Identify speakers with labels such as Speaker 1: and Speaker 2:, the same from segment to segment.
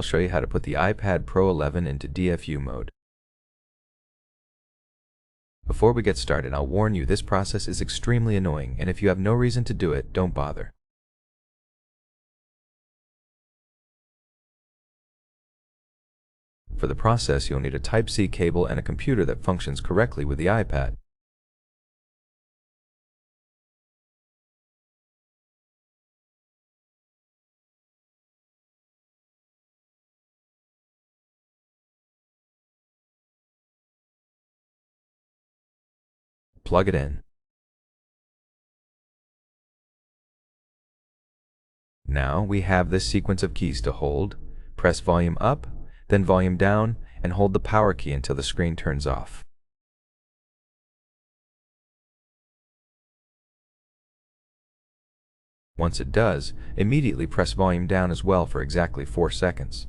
Speaker 1: I'll show you how to put the iPad Pro 11 into DFU mode. Before we get started, I'll warn you this process is extremely annoying, and if you have no reason to do it, don't bother. For the process, you'll need a Type-C cable and a computer that functions correctly with the iPad. Plug it in. Now we have this sequence of keys to hold. Press volume up, then volume down, and hold the power key until the screen turns off. Once it does, immediately press volume down as well for exactly 4 seconds.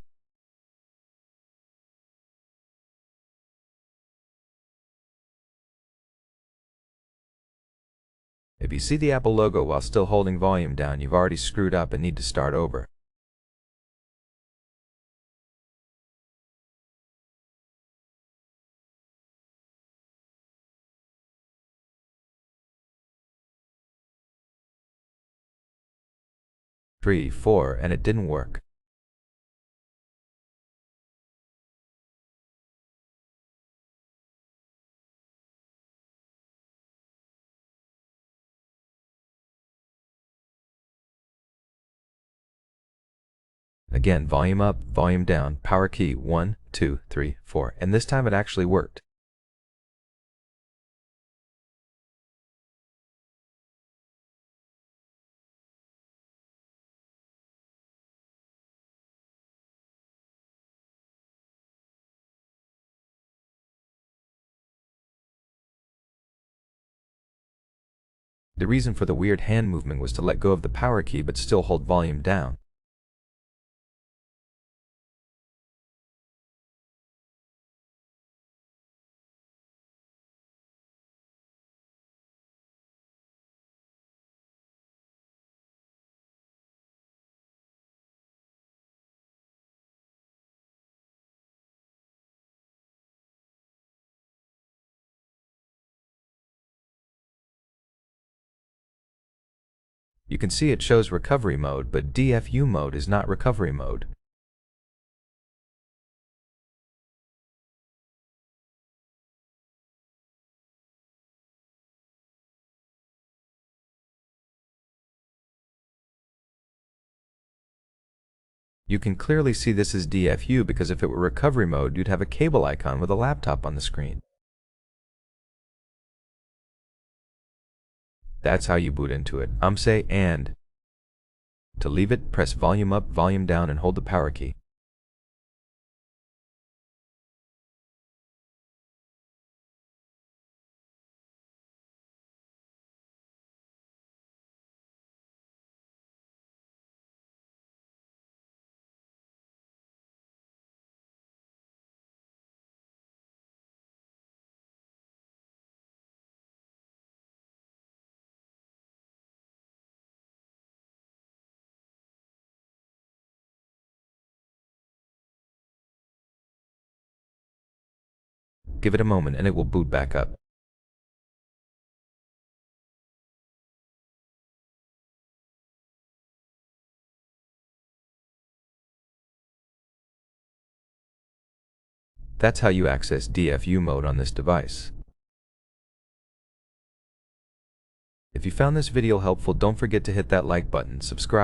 Speaker 1: If you see the Apple logo while still holding volume down, you've already screwed up and need to start over. Three, 4, and it didn't work. Again, volume up, volume down, power key 1, 2, 3, 4, and this time it actually worked. The reason for the weird hand movement was to let go of the power key but still hold volume down. You can see it shows recovery mode, but DFU mode is not recovery mode. You can clearly see this is DFU because if it were recovery mode, you'd have a cable icon with a laptop on the screen. That's how you boot into it. And to leave it, press volume up, volume down, and hold the power key. Give it a moment and it will boot back up. That's how you access DFU mode on this device. If you found this video helpful, don't forget to hit that like button, subscribe.